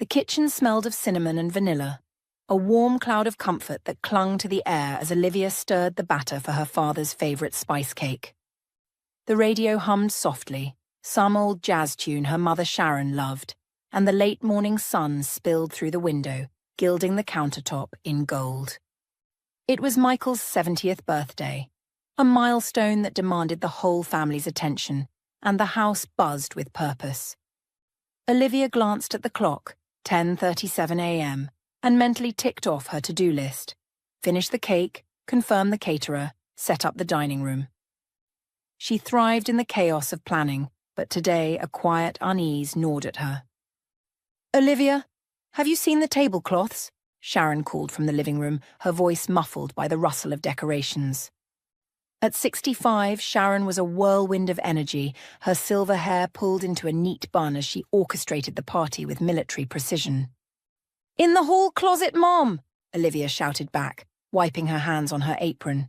The kitchen smelled of cinnamon and vanilla, a warm cloud of comfort that clung to the air as Olivia stirred the batter for her father's favourite spice cake. The radio hummed softly, some old jazz tune her mother Sharon loved, and the late morning sun spilled through the window, gilding the countertop in gold. It was Michael's 70th birthday, a milestone that demanded the whole family's attention, and the house buzzed with purpose. Olivia glanced at the clock, 10:37 a.m., and mentally ticked off her to-do list. Finish the cake, confirm the caterer, set up the dining room. She thrived in the chaos of planning, but today a quiet unease gnawed at her. "Olivia, have you seen the tablecloths?" Sharon called from the living room, her voice muffled by the rustle of decorations. At 65, Sharon was a whirlwind of energy, her silver hair pulled into a neat bun as she orchestrated the party with military precision. "In the hall closet, Mom!" Olivia shouted back, wiping her hands on her apron.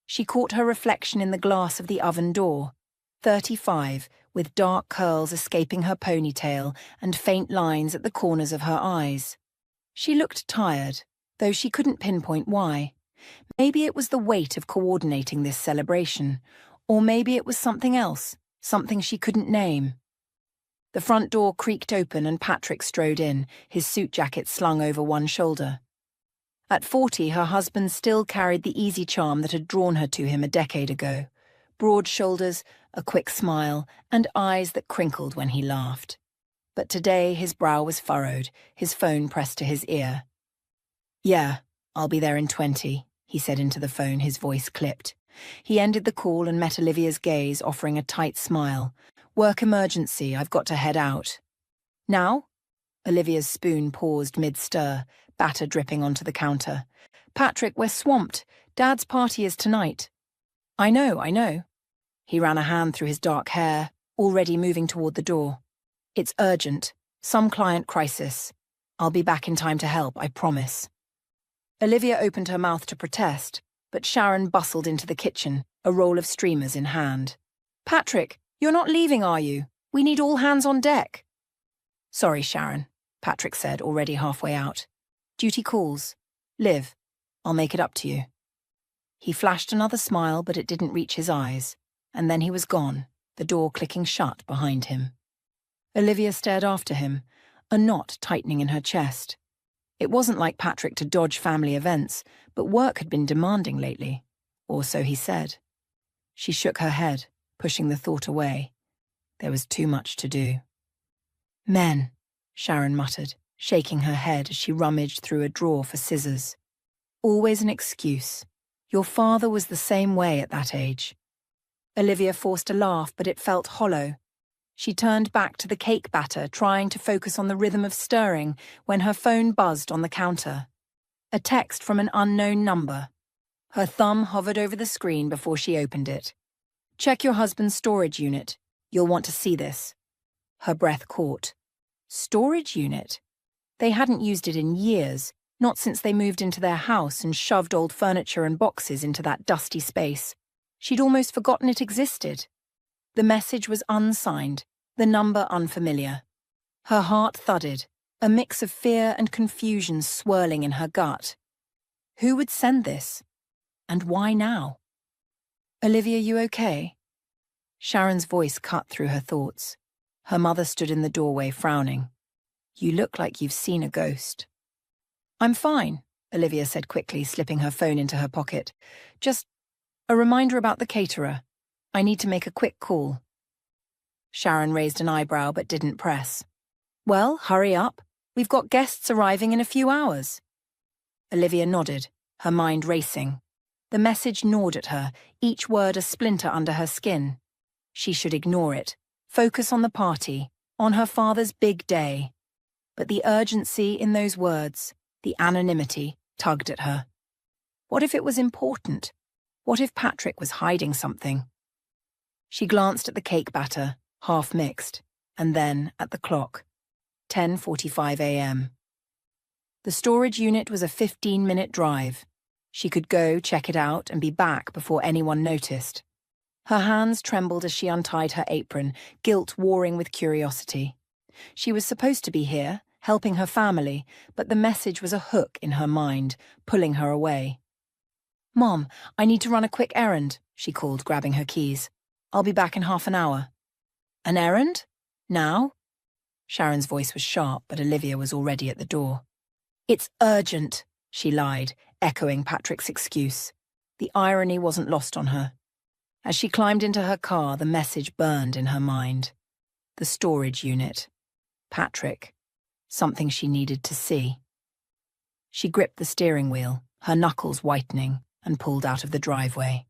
She caught her reflection in the glass of the oven door, 35, with dark curls escaping her ponytail and faint lines at the corners of her eyes. She looked tired, though she couldn't pinpoint why. Maybe it was the weight of coordinating this celebration, or maybe it was something else, something she couldn't name. The front door creaked open and Patrick strode in, his suit jacket slung over one shoulder. At 40, her husband still carried the easy charm that had drawn her to him a decade ago. Broad shoulders, a quick smile, and eyes that crinkled when he laughed. But today his brow was furrowed, his phone pressed to his ear. "Yeah, I'll be there in 20, he said into the phone, his voice clipped. He ended the call and met Olivia's gaze, offering a tight smile. "Work emergency, I've got to head out." "Now?" Olivia's spoon paused mid-stir, batter dripping onto the counter. "Patrick, we're swamped. Dad's party is tonight." I know. He ran a hand through his dark hair, already moving toward the door. "It's urgent. Some client crisis. I'll be back in time to help, I promise." Olivia opened her mouth to protest, but Sharon bustled into the kitchen, a roll of streamers in hand. "Patrick, you're not leaving, are you? We need all hands on deck." "Sorry, Sharon," Patrick said, already halfway out. "Duty calls. Liv, I'll make it up to you." He flashed another smile, but it didn't reach his eyes, and then he was gone, the door clicking shut behind him. Olivia stared after him, a knot tightening in her chest. It wasn't like Patrick to dodge family events, but work had been demanding lately, or so he said. She shook her head, pushing the thought away. There was too much to do. "Men," Sharon muttered, shaking her head as she rummaged through a drawer for scissors. "Always an excuse. Your father was the same way at that age." Olivia forced a laugh, but it felt hollow. She turned back to the cake batter, trying to focus on the rhythm of stirring, when her phone buzzed on the counter. A text from an unknown number. Her thumb hovered over the screen before she opened it. "Check your husband's storage unit. You'll want to see this." Her breath caught. Storage unit? They hadn't used it in years, not since they moved into their house and shoved old furniture and boxes into that dusty space. She'd almost forgotten it existed. The message was unsigned, the number unfamiliar. Her heart thudded, a mix of fear and confusion swirling in her gut. Who would send this? And why now? "Olivia, you okay?" Sharon's voice cut through her thoughts. Her mother stood in the doorway, frowning. "You look like you've seen a ghost." "I'm fine," Olivia said quickly, slipping her phone into her pocket. "Just a reminder about the caterer. I need to make a quick call." Sharon raised an eyebrow but didn't press. "Well, hurry up. We've got guests arriving in a few hours." Olivia nodded, her mind racing. The message gnawed at her, each word a splinter under her skin. She should ignore it, focus on the party, on her father's big day. But the urgency in those words, the anonymity, tugged at her. What if it was important? What if Patrick was hiding something? She glanced at the cake batter, half mixed, and then at the clock. 10:45 a.m. The storage unit was a 15-minute drive. She could go, check it out, and be back before anyone noticed. Her hands trembled as she untied her apron, guilt warring with curiosity. She was supposed to be here, helping her family, but the message was a hook in her mind, pulling her away. "Mom, I need to run a quick errand," she called, grabbing her keys. "I'll be back in half an hour." "An errand? Now?" Sharon's voice was sharp, but Olivia was already at the door. "It's urgent," she lied, echoing Patrick's excuse. The irony wasn't lost on her. As she climbed into her car, the message burned in her mind. The storage unit. Patrick. Something she needed to see. She gripped the steering wheel, her knuckles whitening, and pulled out of the driveway.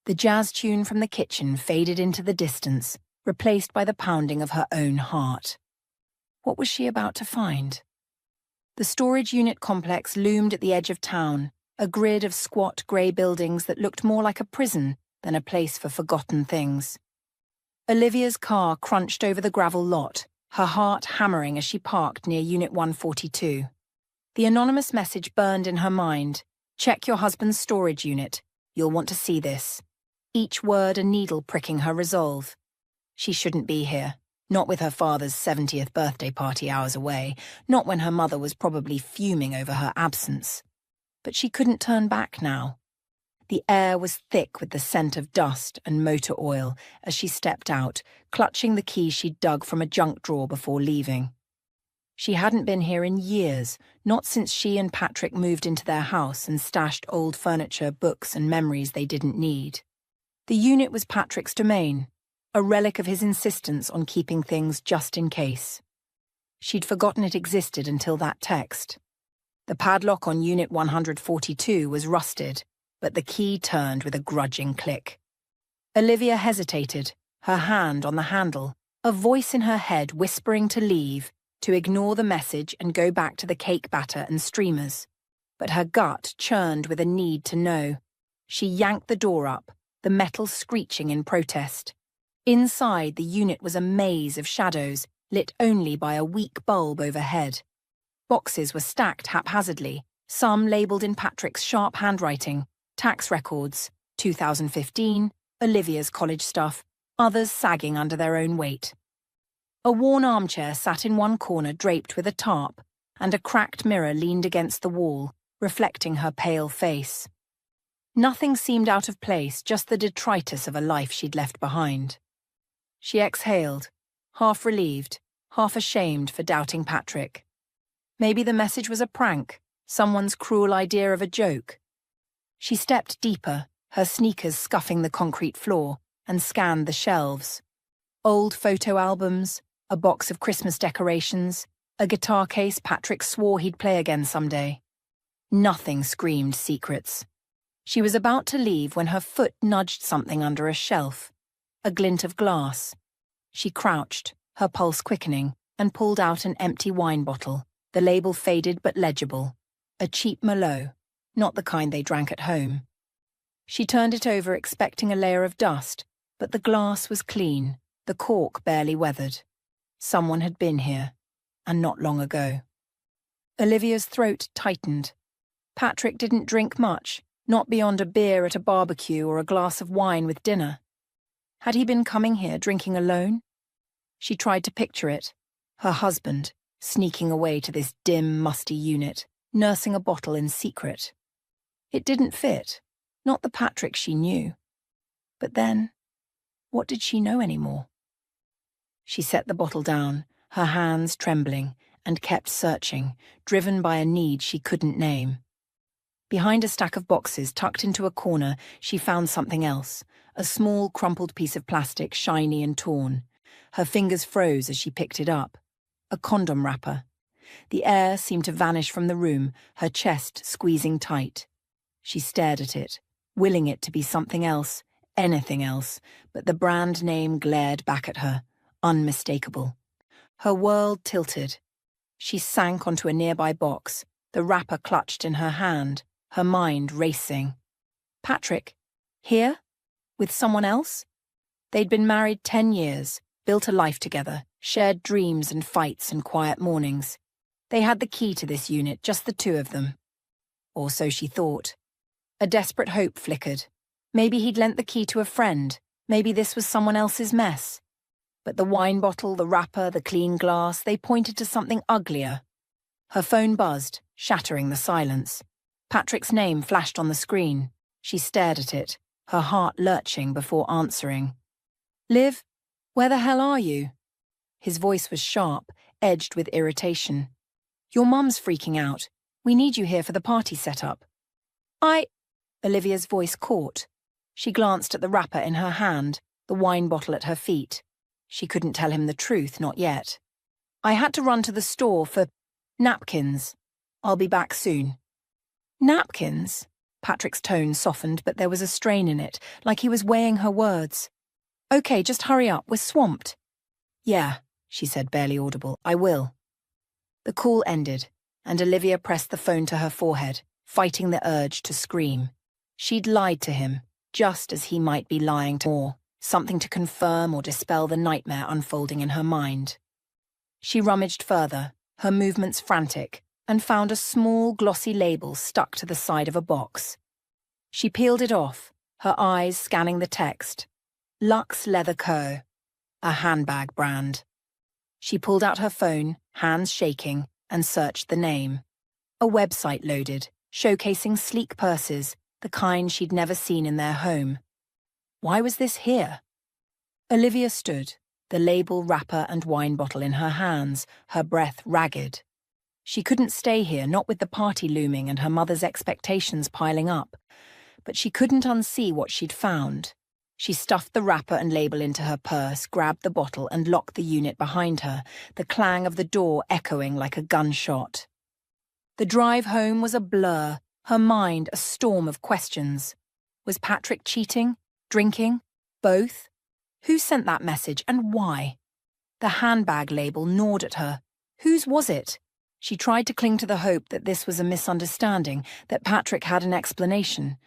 The jazz tune from the kitchen faded into the distance, replaced by the pounding of her own heart. What was she about to find? The storage unit complex loomed at the edge of town, a grid of squat grey buildings that looked more like a prison than a place for forgotten things. Olivia's car crunched over the gravel lot, her heart hammering as she parked near Unit 142. The anonymous message burned in her mind. "Check your husband's storage unit. You'll want to see this." Each word a needle pricking her resolve. She shouldn't be here. Not with her father's 70th birthday party hours away, not when her mother was probably fuming over her absence. But she couldn't turn back now. The air was thick with the scent of dust and motor oil as she stepped out, clutching the key she'd dug from a junk drawer before leaving. She hadn't been here in years, not since she and Patrick moved into their house and stashed old furniture, books, and memories they didn't need. The unit was Patrick's domain, a relic of his insistence on keeping things just in case. She'd forgotten it existed until that text. The padlock on Unit 142 was rusted, but the key turned with a grudging click. Olivia hesitated, her hand on the handle, a voice in her head whispering to leave, to ignore the message and go back to the cake batter and streamers. But her gut churned with a need to know. She yanked the door up, the metal screeching in protest. Inside, the unit was a maze of shadows, lit only by a weak bulb overhead. Boxes were stacked haphazardly, some labelled in Patrick's sharp handwriting, tax records, 2015, Olivia's college stuff, others sagging under their own weight. A worn armchair sat in one corner draped with a tarp, and a cracked mirror leaned against the wall, reflecting her pale face. Nothing seemed out of place, just the detritus of a life she'd left behind. She exhaled, half relieved, half ashamed for doubting Patrick. Maybe the message was a prank, someone's cruel idea of a joke. She stepped deeper, her sneakers scuffing the concrete floor, and scanned the shelves. Old photo albums, a box of Christmas decorations, a guitar case Patrick swore he'd play again someday. Nothing screamed secrets. She was about to leave when her foot nudged something under a shelf. A glint of glass. She crouched, her pulse quickening, and pulled out an empty wine bottle, the label faded but legible. A cheap Merlot, not the kind they drank at home. She turned it over expecting a layer of dust, but the glass was clean, the cork barely weathered. Someone had been here, and not long ago. Olivia's throat tightened. Patrick didn't drink much, not beyond a beer at a barbecue or a glass of wine with dinner. Had he been coming here drinking alone? She tried to picture it. Her husband, sneaking away to this dim, musty unit, nursing a bottle in secret. It didn't fit, not the Patrick she knew. But then, what did she know anymore? She set the bottle down, her hands trembling, and kept searching, driven by a need she couldn't name. Behind a stack of boxes tucked into a corner, she found something else, a small, crumpled piece of plastic, shiny and torn. Her fingers froze as she picked it up. A condom wrapper. The air seemed to vanish from the room, her chest squeezing tight. She stared at it, willing it to be something else, anything else, but the brand name glared back at her, unmistakable. Her world tilted. She sank onto a nearby box, the wrapper clutched in her hand, her mind racing. Patrick? Here? With someone else? They'd been married 10 years, built a life together, shared dreams and fights and quiet mornings. They had the key to this unit, just the two of them. Or so she thought. A desperate hope flickered. Maybe he'd lent the key to a friend. Maybe this was someone else's mess. But the wine bottle, the wrapper, the clean glass, they pointed to something uglier, Her phone buzzed, shattering the silence. Patrick's name flashed on the screen. She stared at it, her heart lurching before answering. "Liv, where the hell are you?" His voice was sharp, edged with irritation. "Your mum's freaking out. We need you here for the party setup." Olivia's voice caught. She glanced at the wrapper in her hand, the wine bottle at her feet. She couldn't tell him the truth, not yet. "I had to run to the store for napkins. I'll be back soon." "Napkins?" Patrick's tone softened, but there was a strain in it, like he was weighing her words. "Okay, just hurry up, we're swamped." "Yeah," she said, barely audible. "I will." The call ended, and Olivia pressed the phone to her forehead, fighting the urge to scream. She'd lied to him, just as he might be lying to more, something to confirm or dispel the nightmare unfolding in her mind. She rummaged further, her movements frantic, and found a small, glossy label stuck to the side of a box. She peeled it off, her eyes scanning the text. Luxe Leather Co., a handbag brand. She pulled out her phone, hands shaking, and searched the name. A website loaded, showcasing sleek purses, the kind she'd never seen in their home. Why was this here? Olivia stood, the label, wrapper, and wine bottle in her hands, her breath ragged. She couldn't stay here, not with the party looming and her mother's expectations piling up. But she couldn't unsee what she'd found. She stuffed the wrapper and label into her purse, grabbed the bottle, and locked the unit behind her, the clang of the door echoing like a gunshot. The drive home was a blur, her mind a storm of questions. Was Patrick cheating? Drinking? Both? Who sent that message, and why? The handbag label gnawed at her. Whose was it? She tried to cling to the hope that this was a misunderstanding, that Patrick had an explanation.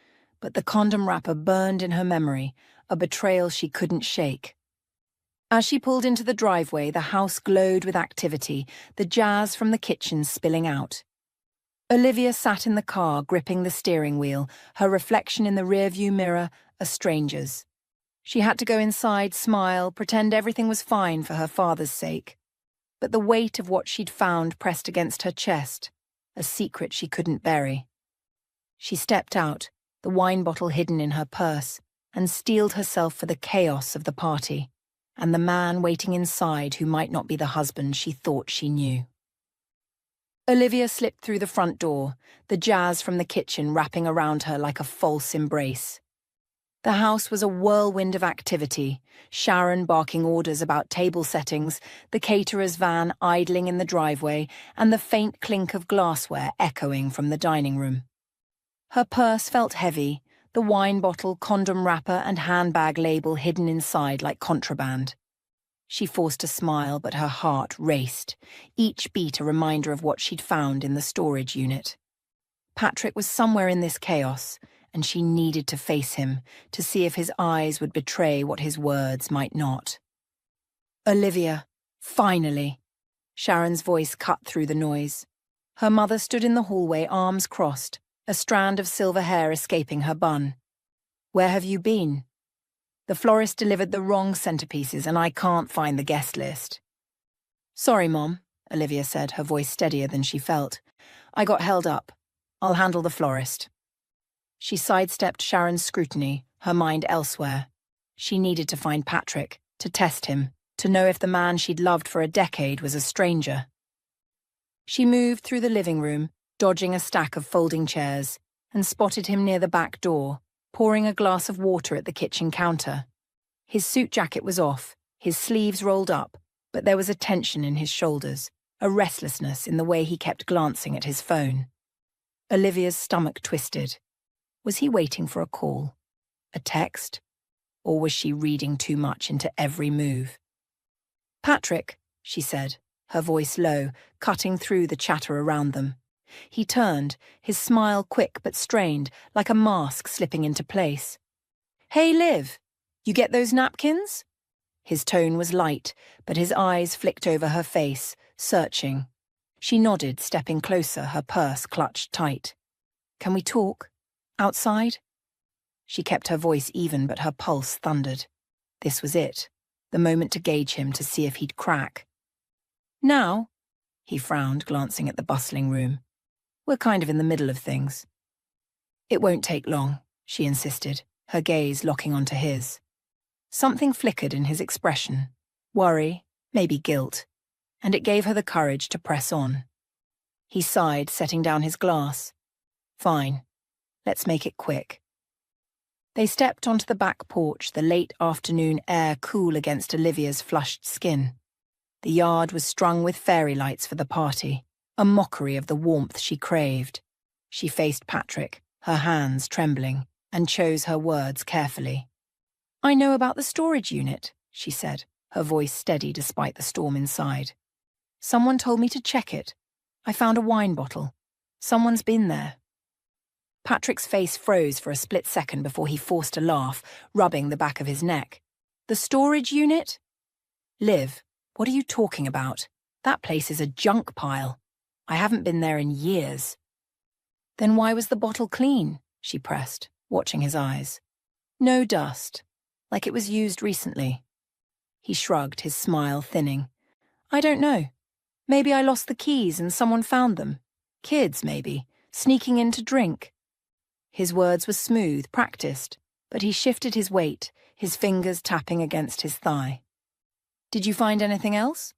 But the condom wrapper burned in her memory, a betrayal she couldn't shake. As she pulled into the driveway, the house glowed with activity, the jazz from the kitchen spilling out. Olivia sat in the car, gripping the steering wheel, her reflection in the rearview mirror a stranger's. She had to go inside, smile, pretend everything was fine for her father's sake. But the weight of what she'd found pressed against her chest, a secret she couldn't bury. She stepped out, the wine bottle hidden in her purse, and steeled herself for the chaos of the party, and the man waiting inside who might not be the husband she thought she knew. Olivia slipped through the front door, the jazz from the kitchen wrapping around her like a false embrace. The house was a whirlwind of activity, Sharon barking orders about table settings, the caterer's van idling in the driveway, and the faint clink of glassware echoing from the dining room. Her purse felt heavy, the wine bottle, condom wrapper, and handbag label hidden inside like contraband. She forced a smile, but her heart raced, each beat a reminder of what she'd found in the storage unit. Patrick was somewhere in this chaos, and she needed to face him, to see if his eyes would betray what his words might not. "Olivia, finally!" Sharon's voice cut through the noise. Her mother stood in the hallway, arms crossed, a strand of silver hair escaping her bun. "Where have you been?" "The florist delivered the wrong centerpieces and I can't find the guest list." "Sorry, Mom," Olivia said, her voice steadier than she felt. "I got held up. I'll handle the florist." She sidestepped Sharon's scrutiny, her mind elsewhere. She needed to find Patrick, to test him, to know if the man she'd loved for a decade was a stranger. She moved through the living room, dodging a stack of folding chairs, and spotted him near the back door, pouring a glass of water at the kitchen counter. His suit jacket was off, his sleeves rolled up, but there was a tension in his shoulders, a restlessness in the way he kept glancing at his phone. Olivia's stomach twisted. Was he waiting for a call? A text? Or was she reading too much into every move? "Patrick," she said, her voice low, cutting through the chatter around them. He turned, his smile quick but strained, like a mask slipping into place. "Hey, Liv, you get those napkins?" His tone was light, but his eyes flicked over her face, searching. She nodded, stepping closer, her purse clutched tight. "Can we talk? Outside?" She kept her voice even, but her pulse thundered. This was it, the moment to gauge him, to see if he'd crack. "Now?" he frowned, glancing at the bustling room. We're kind of in the middle of things. It won't take long, she insisted, her gaze locking onto his. Something flickered in his expression, worry, maybe guilt, and it gave her the courage to press on. He sighed, setting down his glass. Fine, let's make it quick. They stepped onto the back porch, the late afternoon air cool against Olivia's flushed skin. The yard was strung with fairy lights for the party, a mockery of the warmth she craved. She faced Patrick, her hands trembling, and chose her words carefully. I know about the storage unit, she said, her voice steady despite the storm inside. Someone told me to check it. I found a wine bottle. Someone's been there. Patrick's face froze for a split second before he forced a laugh, rubbing the back of his neck. The storage unit? Liv, what are you talking about? That place is a junk pile. I haven't been there in years. Then why was the bottle clean? She pressed, watching his eyes. No dust, like it was used recently. He shrugged, his smile thinning. I don't know. Maybe I lost the keys and someone found them. Kids, maybe, sneaking in to drink. His words were smooth, practiced, but he shifted his weight, his fingers tapping against his thigh. Did you find anything else?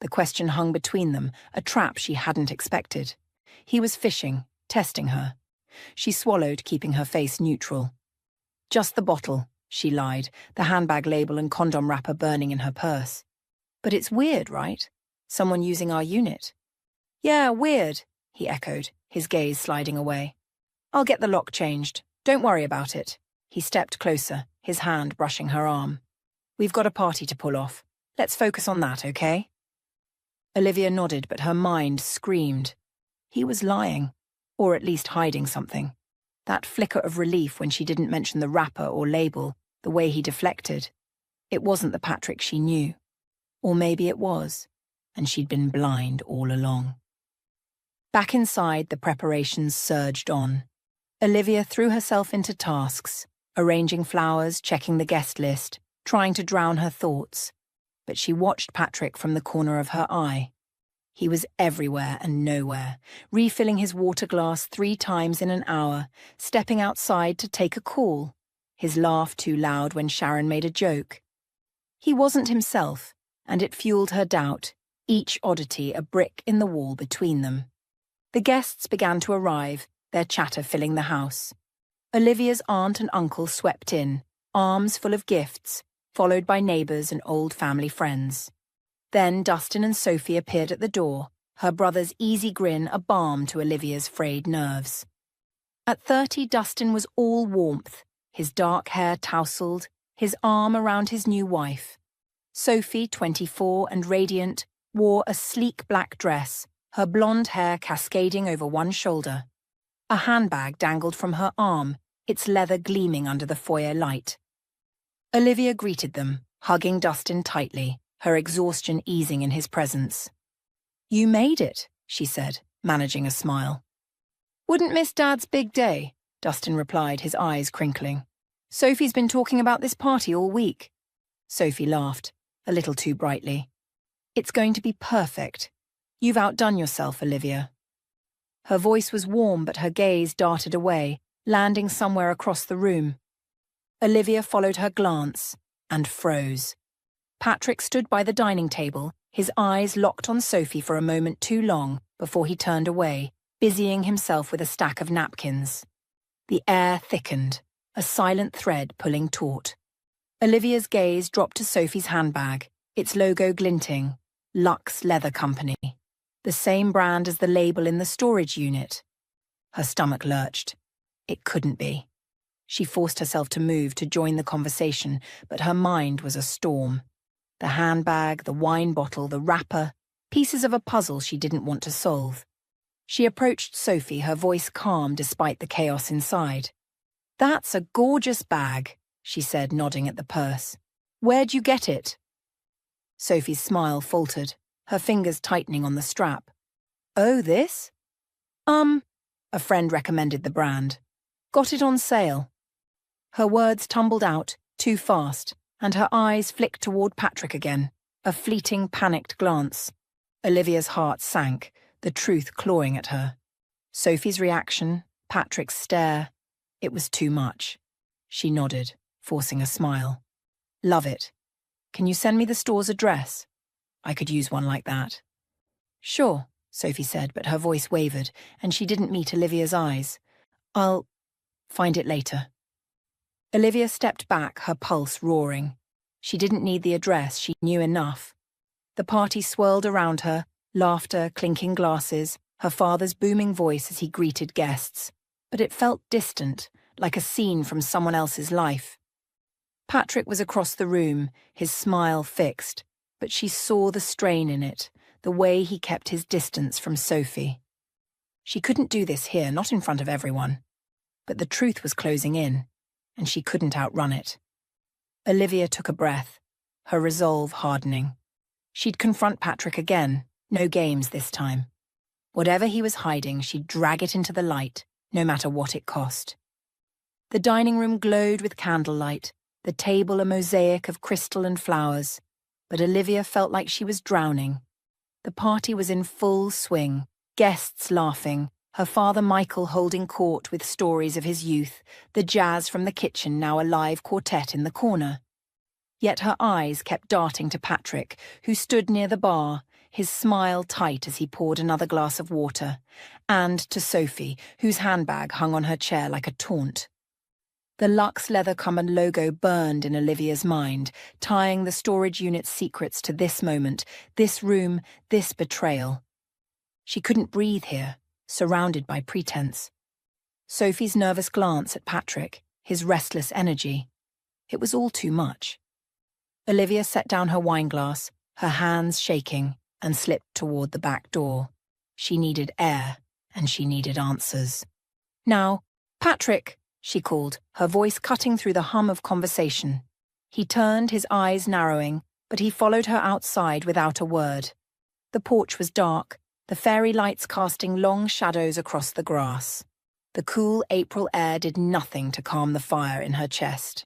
The question hung between them, a trap she hadn't expected. He was fishing, testing her. She swallowed, keeping her face neutral. Just the bottle, she lied, the handbag label and condom wrapper burning in her purse. But it's weird, right? Someone using our unit. Yeah, weird, he echoed, his gaze sliding away. I'll get the lock changed. Don't worry about it. He stepped closer, his hand brushing her arm. We've got a party to pull off. Let's focus on that, okay? Olivia nodded, but her mind screamed. He was lying, or at least hiding something. That flicker of relief when she didn't mention the wrapper or label, the way he deflected. It wasn't the Patrick she knew. Or maybe it was, and she'd been blind all along. Back inside, the preparations surged on. Olivia threw herself into tasks, arranging flowers, checking the guest list, trying to drown her thoughts. But she watched Patrick from the corner of her eye. He was everywhere and nowhere, refilling his water glass 3 times in an hour, stepping outside to take a call, his laugh too loud when Sharon made a joke. He wasn't himself, and it fueled her doubt, each oddity a brick in the wall between them. The guests began to arrive, their chatter filling the house. Olivia's aunt and uncle swept in, arms full of gifts, followed by neighbours and old family friends. Then Dustin and Sophie appeared at the door, her brother's easy grin a balm to Olivia's frayed nerves. At 30, Dustin was all warmth, his dark hair tousled, his arm around his new wife. Sophie, 24 and radiant, wore a sleek black dress, her blonde hair cascading over one shoulder. A handbag dangled from her arm, its leather gleaming under the foyer light. Olivia greeted them, hugging Dustin tightly, her exhaustion easing in his presence. You made it, she said, managing a smile. Wouldn't miss Dad's big day, Dustin replied, his eyes crinkling. Sophie's been talking about this party all week. Sophie laughed, a little too brightly. It's going to be perfect. You've outdone yourself, Olivia. Her voice was warm, but her gaze darted away, landing somewhere across the room. Olivia followed her glance and froze. Patrick stood by the dining table, his eyes locked on Sophie for a moment too long before he turned away, busying himself with a stack of napkins. The air thickened, a silent thread pulling taut. Olivia's gaze dropped to Sophie's handbag, its logo glinting, Luxe Leather Company, the same brand as the label in the storage unit. Her stomach lurched. It couldn't be. She forced herself to move to join the conversation, but her mind was a storm. The handbag, the wine bottle, the wrapper, pieces of a puzzle she didn't want to solve. She approached Sophie, her voice calm despite the chaos inside. That's a gorgeous bag, she said, nodding at the purse. Where'd you get it? Sophie's smile faltered, her fingers tightening on the strap. Oh, this? A friend recommended the brand. Got it on sale. Her words tumbled out, too fast, and her eyes flicked toward Patrick again, a fleeting, panicked glance. Olivia's heart sank, the truth clawing at her. Sophie's reaction, Patrick's stare, it was too much. She nodded, forcing a smile. Love it. Can you send me the store's address? I could use one like that. Sure, Sophie said, but her voice wavered, and she didn't meet Olivia's eyes. I'll find it later. Olivia stepped back, her pulse roaring. She didn't need the address, she knew enough. The party swirled around her, laughter, clinking glasses, her father's booming voice as he greeted guests. But it felt distant, like a scene from someone else's life. Patrick was across the room, his smile fixed, but she saw the strain in it, the way he kept his distance from Sophie. She couldn't do this here, not in front of everyone. But the truth was closing in, and she couldn't outrun it. Olivia took a breath, her resolve hardening. She'd confront Patrick again, no games this time. Whatever he was hiding, she'd drag it into the light, no matter what it cost. The dining room glowed with candlelight, the table a mosaic of crystal and flowers, but Olivia felt like she was drowning. The party was in full swing, guests laughing, her father Michael holding court with stories of his youth, the jazz from the kitchen now a live quartet in the corner. Yet her eyes kept darting to Patrick, who stood near the bar, his smile tight as he poured another glass of water, and to Sophie, whose handbag hung on her chair like a taunt. The Luxe leather-covered logo burned in Olivia's mind, tying the storage unit's secrets to this moment, this room, this betrayal. She couldn't breathe here, surrounded by pretense. Sophie's nervous glance at Patrick, his restless energy. It was all too much. Olivia set down her wineglass, her hands shaking, and slipped toward the back door. She needed air, and she needed answers. Now, Patrick, she called, her voice cutting through the hum of conversation. He turned, his eyes narrowing, but he followed her outside without a word. The porch was dark, the fairy lights casting long shadows across the grass. The cool April air did nothing to calm the fire in her chest.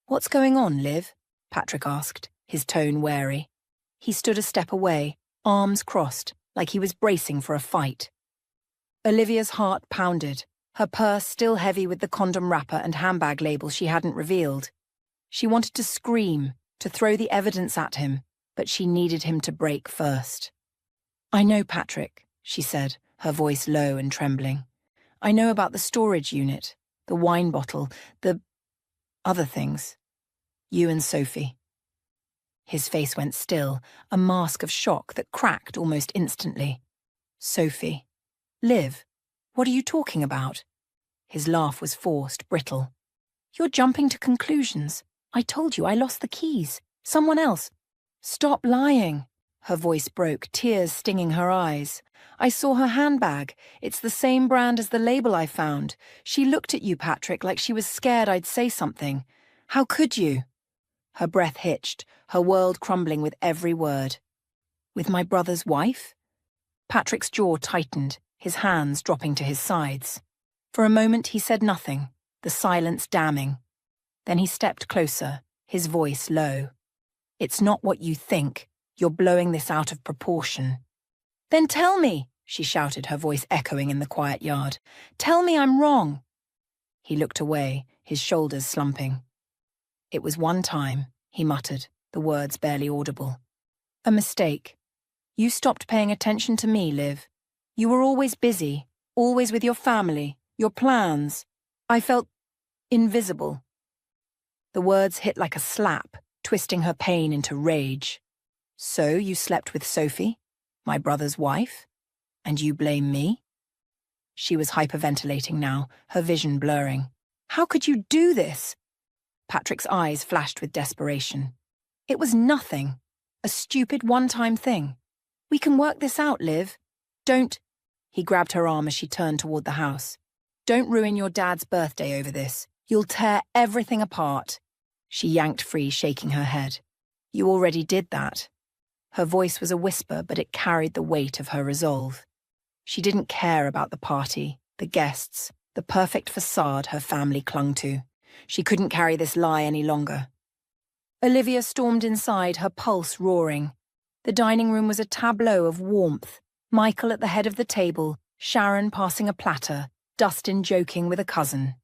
What's going on, Liv? Patrick asked, his tone wary. He stood a step away, arms crossed, like he was bracing for a fight. Olivia's heart pounded, her purse still heavy with the condom wrapper and handbag label she hadn't revealed. She wanted to scream, to throw the evidence at him, but she needed him to break first. I know, Patrick, she said, her voice low and trembling. I know about the storage unit, the wine bottle, the other things. You and Sophie. His face went still, a mask of shock that cracked almost instantly. Sophie. Liv. What are you talking about? His laugh was forced, brittle. You're jumping to conclusions. I told you I lost the keys. Someone else. Stop lying. Her voice broke, tears stinging her eyes. I saw her handbag. It's the same brand as the label I found. She looked at you, Patrick, like she was scared I'd say something. How could you? Her breath hitched, her world crumbling with every word. With my brother's wife? Patrick's jaw tightened, his hands dropping to his sides. For a moment he said nothing, the silence damning. Then he stepped closer, his voice low. It's not what you think. You're blowing this out of proportion. Then tell me, she shouted, her voice echoing in the quiet yard. Tell me I'm wrong. He looked away, his shoulders slumping. It was one time, he muttered, the words barely audible. A mistake. You stopped paying attention to me, Liv. You were always busy, always with your family, your plans. I felt invisible. The words hit like a slap, twisting her pain into rage. So you slept with Sophie, my brother's wife, and you blame me? She was hyperventilating now, her vision blurring. How could you do this? Patrick's eyes flashed with desperation. It was nothing. A stupid one-time thing. We can work this out, Liv. Don't... He grabbed her arm as she turned toward the house. Don't ruin your dad's birthday over this. You'll tear everything apart. She yanked free, shaking her head. You already did that. Her voice was a whisper, but it carried the weight of her resolve. She didn't care about the party, the guests, the perfect facade her family clung to. She couldn't carry this lie any longer. Olivia stormed inside, her pulse roaring. The dining room was a tableau of warmth. Michael at the head of the table, Sharon passing a platter, Dustin joking with a cousin.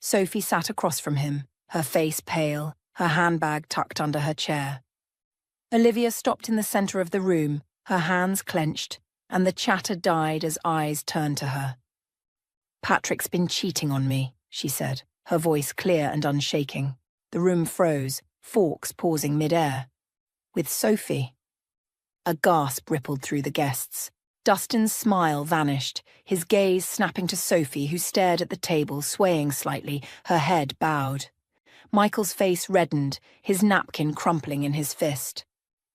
Sophie sat across from him, her face pale, her handbag tucked under her chair. Olivia stopped in the centre of the room, her hands clenched, and the chatter died as eyes turned to her. "Patrick's been cheating on me," she said, her voice clear and unshaking. The room froze, forks pausing mid-air. "With Sophie?" A gasp rippled through the guests. Dustin's smile vanished, his gaze snapping to Sophie, who stared at the table, swaying slightly, her head bowed. Michael's face reddened, his napkin crumpling in his fist.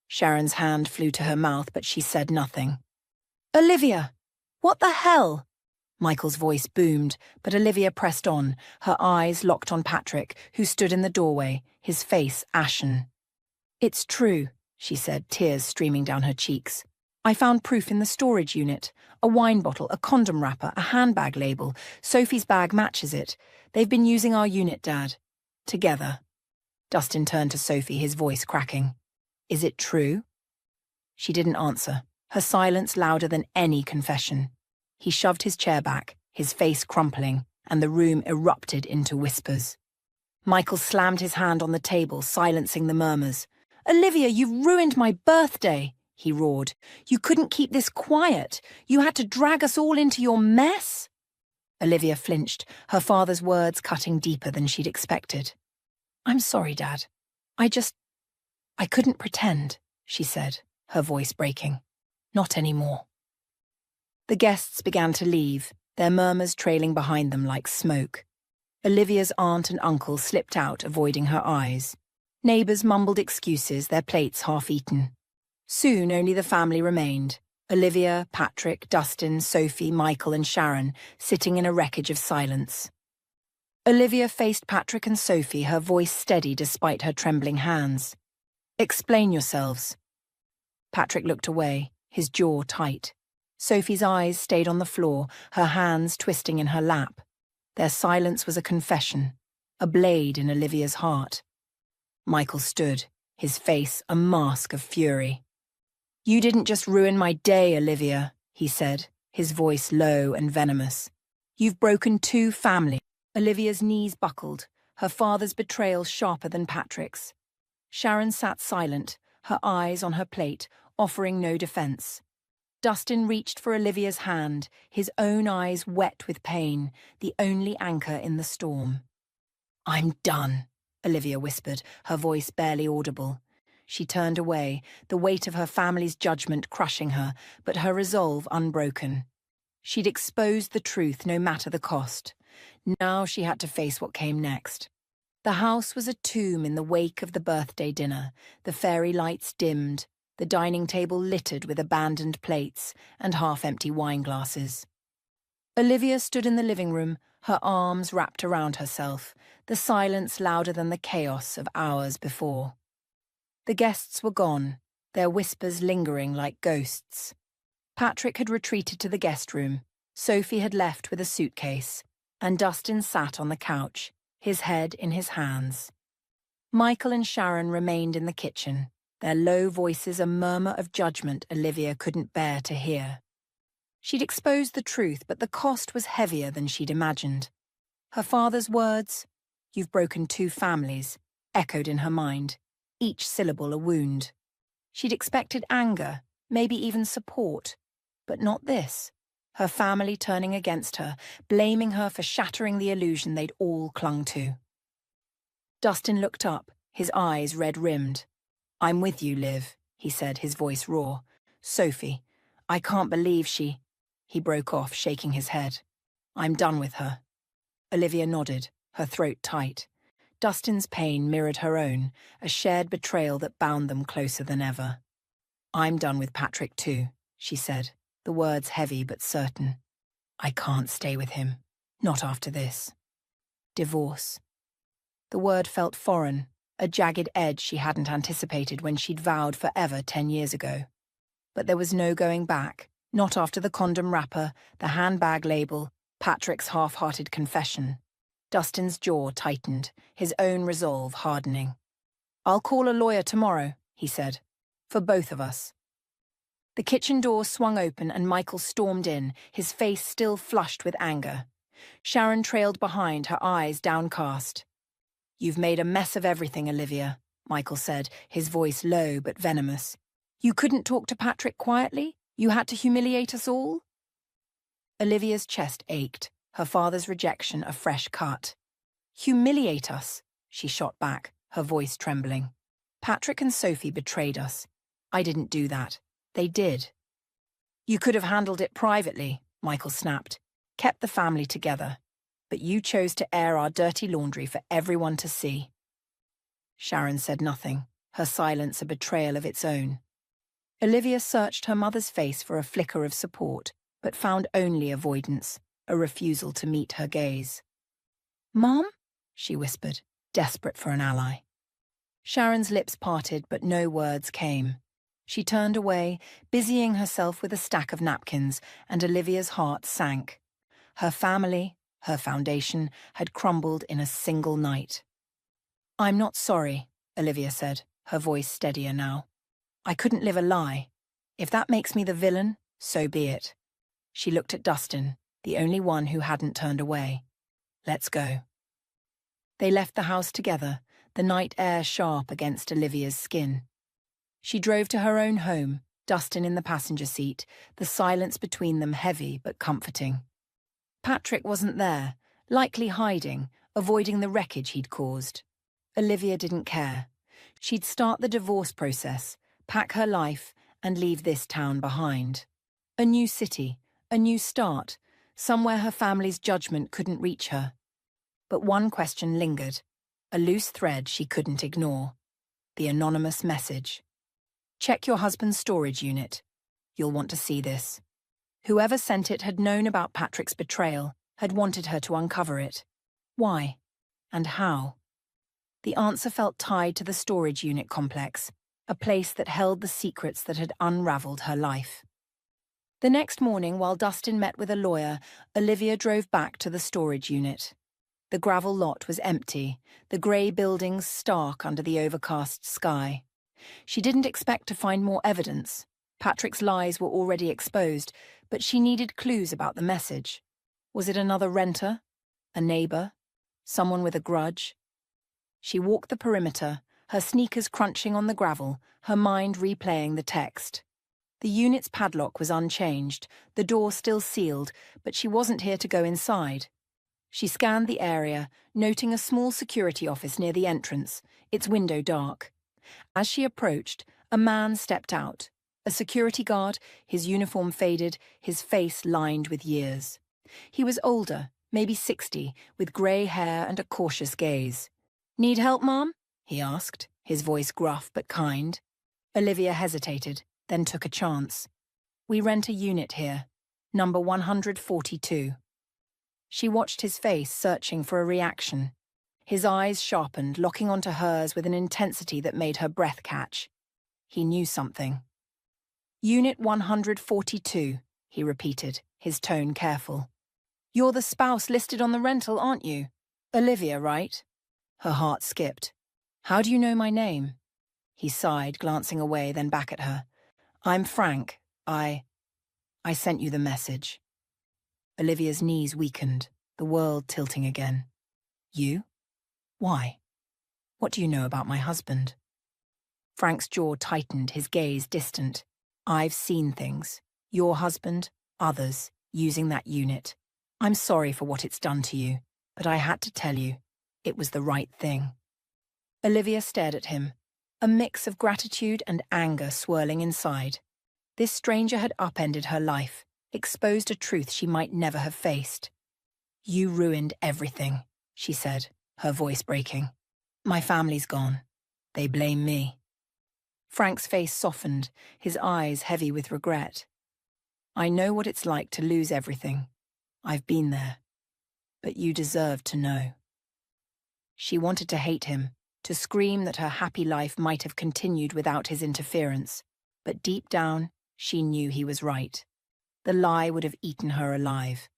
Sharon's hand flew to her mouth, but she said nothing. "Olivia! What the hell?" Michael's voice boomed, but Olivia pressed on, her eyes locked on Patrick, who stood in the doorway, his face ashen. "It's true," she said, tears streaming down her cheeks. "I found proof in the storage unit. A wine bottle, a condom wrapper, a handbag label. Sophie's bag matches it. They've been using our unit, Dad. Together." Dustin turned to Sophie, his voice cracking. "Is it true?" She didn't answer, her silence louder than any confession. He shoved his chair back, his face crumpling, and the room erupted into whispers. Michael slammed his hand on the table, silencing the murmurs. "Olivia, you've ruined my birthday," he roared. "You couldn't keep this quiet. You had to drag us all into your mess." Olivia flinched, her father's words cutting deeper than she'd expected. "I'm sorry, Dad. I couldn't pretend," she said, her voice breaking. "Not anymore." The guests began to leave, their murmurs trailing behind them like smoke. Olivia's aunt and uncle slipped out, avoiding her eyes. Neighbours mumbled excuses, their plates half-eaten. Soon only the family remained. Olivia, Patrick, Dustin, Sophie, Michael and Sharon, sitting in a wreckage of silence. Olivia faced Patrick and Sophie, her voice steady despite her trembling hands. "Explain yourselves." Patrick looked away, his jaw tight. Sophie's eyes stayed on the floor, her hands twisting in her lap. Their silence was a confession, a blade in Olivia's heart. Michael stood, his face a mask of fury. "You didn't just ruin my day, Olivia," he said, his voice low and venomous. "You've broken 2 families." Olivia's knees buckled, her father's betrayal sharper than Patrick's. Sharon sat silent, her eyes on her plate, offering no defense. Dustin reached for Olivia's hand, his own eyes wet with pain, the only anchor in the storm. "I'm done," Olivia whispered, her voice barely audible. She turned away, the weight of her family's judgment crushing her, but her resolve unbroken. She'd exposed the truth no matter the cost. Now she had to face what came next. The house was a tomb in the wake of the birthday dinner, the fairy lights dimmed, the dining table littered with abandoned plates and half-empty wine glasses. Olivia stood in the living room, her arms wrapped around herself, the silence louder than the chaos of hours before. The guests were gone, their whispers lingering like ghosts. Patrick had retreated to the guest room, Sophie had left with a suitcase, and Dustin sat on the couch, his head in his hands. Michael and Sharon remained in the kitchen, their low voices a murmur of judgment Olivia couldn't bear to hear. She'd exposed the truth, but the cost was heavier than she'd imagined. Her father's words, "You've broken 2 families," echoed in her mind, each syllable a wound. She'd expected anger, maybe even support, but not this. Her family turning against her, blaming her for shattering the illusion they'd all clung to. Dustin looked up, his eyes red-rimmed. "I'm with you, Liv," he said, his voice raw. "Sophie, I can't believe she—" He broke off, shaking his head. "I'm done with her." Olivia nodded, her throat tight. Dustin's pain mirrored her own, a shared betrayal that bound them closer than ever. "I'm done with Patrick too," she said, the words heavy but certain. "I can't stay with him. Not after this." Divorce. The word felt foreign, a jagged edge she hadn't anticipated when she'd vowed forever 10 years ago. But there was no going back, not after the condom wrapper, the handbag label, Patrick's half-hearted confession. Dustin's jaw tightened, his own resolve hardening. "I'll call a lawyer tomorrow," he said. For both of us. The kitchen door swung open and Michael stormed in, his face still flushed with anger. Sharon trailed behind, her eyes downcast. "You've made a mess of everything, Olivia," Michael said, his voice low but venomous. "You couldn't talk to Patrick quietly? You had to humiliate us all?" Olivia's chest ached, her father's rejection a fresh cut. "Humiliate us," she shot back, her voice trembling. "Patrick and Sophie betrayed us. I didn't do that. They did." "You could have handled it privately," Michael snapped. "Kept the family together. But you chose to air our dirty laundry for everyone to see." Sharon said nothing, her silence a betrayal of its own. Olivia searched her mother's face for a flicker of support, but found only avoidance, a refusal to meet her gaze. "Mom?" she whispered, desperate for an ally. Sharon's lips parted, but no words came. She turned away, busying herself with a stack of napkins, and Olivia's heart sank. Her family, her foundation, had crumbled in a single night. "I'm not sorry," Olivia said, her voice steadier now. "I couldn't live a lie. If that makes me the villain, so be it." She looked at Dustin, the only one who hadn't turned away. "Let's go." They left the house together, the night air sharp against Olivia's skin. She drove to her own home, Dustin in the passenger seat, the silence between them heavy but comforting. Patrick wasn't there, likely hiding, avoiding the wreckage he'd caused. Olivia didn't care. She'd start the divorce process, pack her life, and leave this town behind. A new city, a new start, somewhere her family's judgment couldn't reach her. But one question lingered, a loose thread she couldn't ignore. The anonymous message. "Check your husband's storage unit. You'll want to see this." Whoever sent it had known about Patrick's betrayal, had wanted her to uncover it. Why? And how? The answer felt tied to the storage unit complex, a place that held the secrets that had unraveled her life. The next morning, while Dustin met with a lawyer, Olivia drove back to the storage unit. The gravel lot was empty, the grey buildings stark under the overcast sky. She didn't expect to find more evidence. Patrick's lies were already exposed, but she needed clues about the message. Was it another renter? A neighbour? Someone with a grudge? She walked the perimeter, her sneakers crunching on the gravel, her mind replaying the text. The unit's padlock was unchanged, the door still sealed, but she wasn't here to go inside. She scanned the area, noting a small security office near the entrance, its window dark. As she approached, a man stepped out. A security guard, his uniform faded, his face lined with years. He was older, maybe 60, with grey hair and a cautious gaze. "Need help, Mom?" he asked, his voice gruff but kind. Olivia hesitated, then took a chance. "We rent a unit here, number 142. She watched his face, searching for a reaction. His eyes sharpened, locking onto hers with an intensity that made her breath catch. He knew something. "Unit 142, he repeated, his tone careful. "You're the spouse listed on the rental, aren't you? Olivia, right?" Her heart skipped. "How do you know my name?" He sighed, glancing away, then back at her. "I'm Frank. I sent you the message." Olivia's knees weakened, the world tilting again. "You? Why? What do you know about my husband?" Frank's jaw tightened, his gaze distant. "I've seen things. Your husband, others, using that unit. I'm sorry for what it's done to you, but I had to tell you. It was the right thing." Olivia stared at him, a mix of gratitude and anger swirling inside. This stranger had upended her life, exposed a truth she might never have faced. "You ruined everything," she said, her voice breaking. "My family's gone. They blame me." Frank's face softened, his eyes heavy with regret. "I know what it's like to lose everything. I've been there. But you deserve to know." She wanted to hate him, to scream that her happy life might have continued without his interference. But deep down, she knew he was right. The lie would have eaten her alive.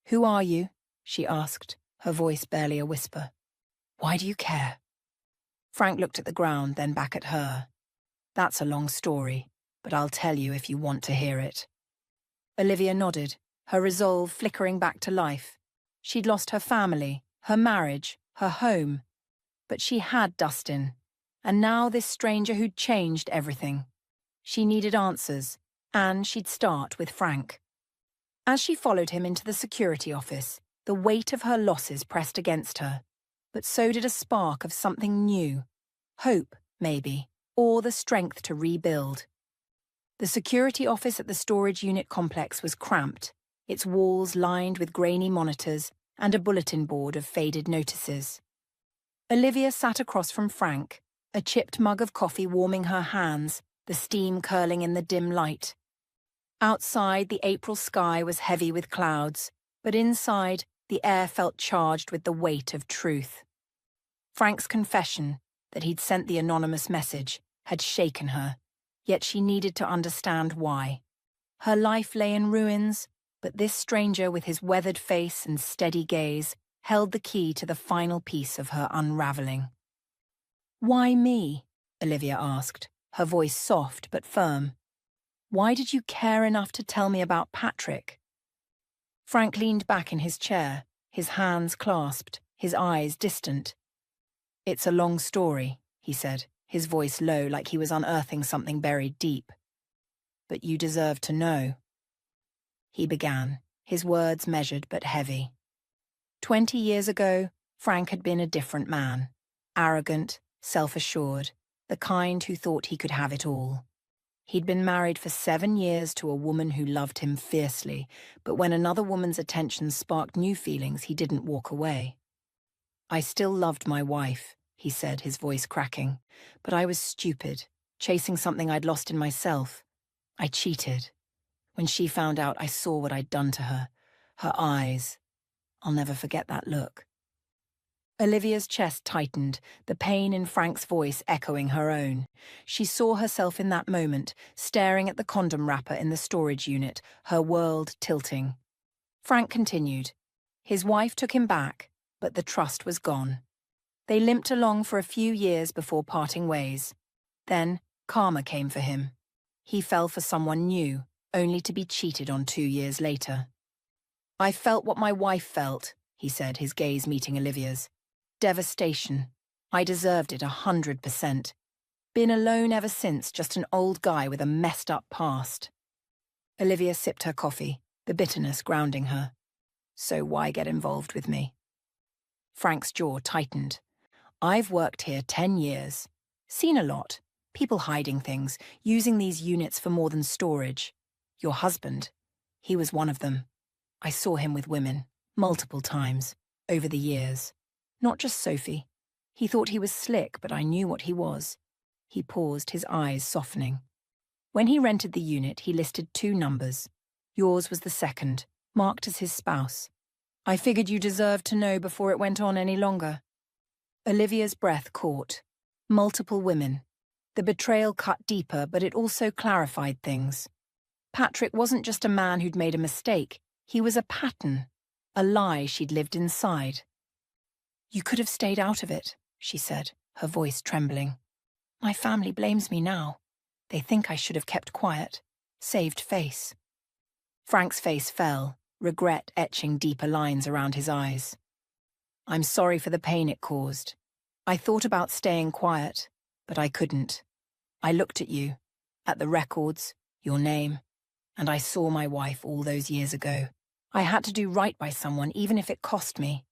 "Who are you?" she asked, her voice barely a whisper. "Why do you care?" Frank looked at the ground, then back at her. That's a long story, but I'll tell you if you want to hear it. Olivia nodded, her resolve flickering back to life. She'd lost her family, her marriage, her home. But she had Dustin, and now this stranger who'd changed everything. She needed answers, and she'd start with Frank. As she followed him into the security office, the weight of her losses pressed against her, but so did a spark of something new. Hope, maybe, or the strength to rebuild. The security office at the storage unit complex was cramped, its walls lined with grainy monitors and a bulletin board of faded notices. Olivia sat across from Frank, a chipped mug of coffee warming her hands, the steam curling in the dim light. Outside, the April sky was heavy with clouds, but inside, the air felt charged with the weight of truth. Frank's confession, that he'd sent the anonymous message, had shaken her, yet she needed to understand why. Her life lay in ruins, but this stranger with his weathered face and steady gaze held the key to the final piece of her unraveling. "Why me?" Olivia asked, her voice soft but firm. "Why did you care enough to tell me about Patrick?" Frank leaned back in his chair, his hands clasped, his eyes distant. "It's a long story," he said, his voice low like he was unearthing something buried deep. "But you deserve to know." He began, his words measured but heavy. 20 years ago, Frank had been a different man. Arrogant, self-assured, the kind who thought he could have it all. He'd been married for 7 years to a woman who loved him fiercely, but when another woman's attention sparked new feelings, he didn't walk away. "I still loved my wife," he said, his voice cracking, "but I was stupid, chasing something I'd lost in myself. I cheated. When she found out, I saw what I'd done to her. Her eyes. I'll never forget that look." Olivia's chest tightened, the pain in Frank's voice echoing her own. She saw herself in that moment, staring at the condom wrapper in the storage unit, her world tilting. Frank continued. His wife took him back, but the trust was gone. They limped along for a few years before parting ways. Then, karma came for him. He fell for someone new, only to be cheated on 2 years later. "I felt what my wife felt," he said, his gaze meeting Olivia's. "Devastation. I deserved it 100%. Been alone ever since, just an old guy with a messed up past." Olivia sipped her coffee, the bitterness grounding her. "So why get involved with me?" Frank's jaw tightened. "I've worked here 10 years. Seen a lot. People hiding things, using these units for more than storage. Your husband, he was one of them. I saw him with women, multiple times, over the years. Not just Sophie. He thought he was slick, but I knew what he was." He paused, his eyes softening. "When he rented the unit, he listed 2 numbers. Yours was the second, marked as his spouse. I figured you deserved to know before it went on any longer." Olivia's breath caught. Multiple women. The betrayal cut deeper, but it also clarified things. Patrick wasn't just a man who'd made a mistake. He was a pattern, a lie she'd lived inside. "You could have stayed out of it," she said, her voice trembling. "My family blames me now. They think I should have kept quiet, saved face." Frank's face fell, regret etching deeper lines around his eyes. "I'm sorry for the pain it caused. I thought about staying quiet, but I couldn't. I looked at you, at the records, your name, and I saw my wife all those years ago. I had to do right by someone, even if it cost me."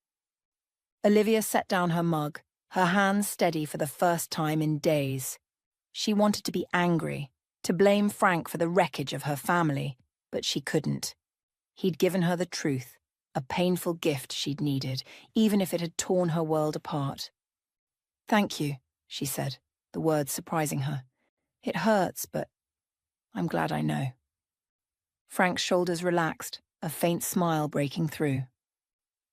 Olivia set down her mug, her hands steady for the first time in days. She wanted to be angry, to blame Frank for the wreckage of her family, but she couldn't. He'd given her the truth, a painful gift she'd needed, even if it had torn her world apart. "Thank you," she said, the words surprising her. "It hurts, but I'm glad I know." Frank's shoulders relaxed, a faint smile breaking through.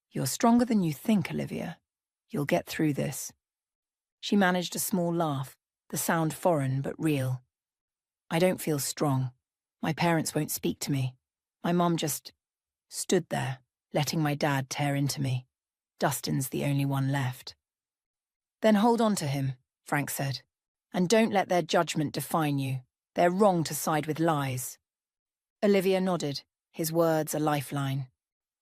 "You're stronger than you think, Olivia. You'll get through this." She managed a small laugh, the sound foreign but real. "I don't feel strong. My parents won't speak to me. My mom just stood there, letting my dad tear into me. Dustin's the only one left." "Then hold on to him," Frank said. And don't let their judgment define you. They're wrong to side with lies. Olivia nodded, his words a lifeline.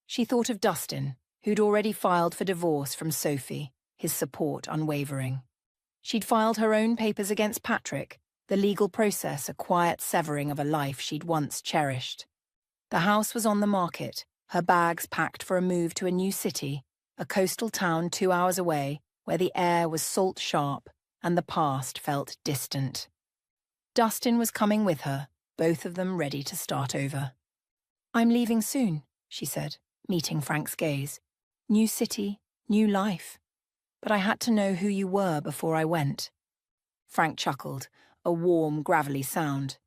She thought of Dustin, who'd already filed for divorce from Sophie, his support unwavering. She'd filed her own papers against Patrick, the legal process a quiet severing of a life she'd once cherished. The house was on the market, her bags packed for a move to a new city, a coastal town 2 hours away, where the air was salt-sharp and the past felt distant. Dustin was coming with her, both of them ready to start over. "I'm leaving soon," she said, meeting Frank's gaze. "New city, new life. But I had to know who you were before I went." Frank chuckled, a warm, gravelly sound.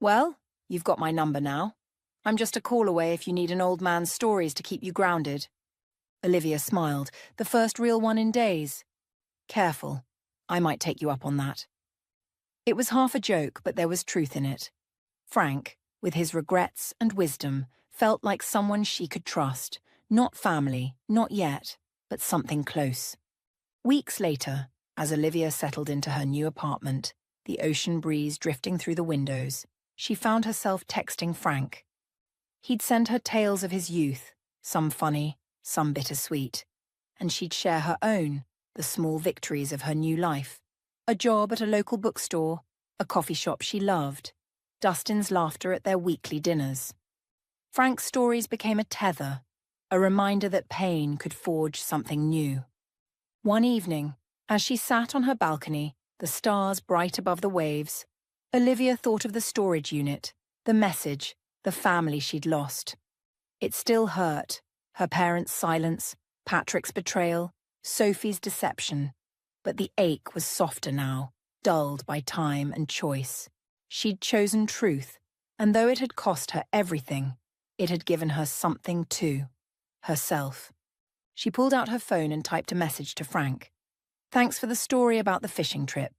"Well, you've got my number now. I'm just a call away if you need an old man's stories to keep you grounded." Olivia smiled, the first real one in days. "Careful. I might take you up on that." It was half a joke, but there was truth in it. Frank, with his regrets and wisdom, felt like someone she could trust. Not family, not yet, but something close. Weeks later, as Olivia settled into her new apartment, the ocean breeze drifting through the windows, she found herself texting Frank. He'd send her tales of his youth, some funny, some bittersweet, and she'd share her own, the small victories of her new life. A job at a local bookstore, a coffee shop she loved, Dustin's laughter at their weekly dinners. Frank's stories became a tether, a reminder that pain could forge something new. One evening, as she sat on her balcony, the stars bright above the waves, Olivia thought of the storage unit, the message, the family she'd lost. It still hurt, her parents' silence, Patrick's betrayal, Sophie's deception. But the ache was softer now, dulled by time and choice. She'd chosen truth, and though it had cost her everything, it had given her something too, herself. She pulled out her phone and typed a message to Frank. "Thanks for the story about the fishing trip.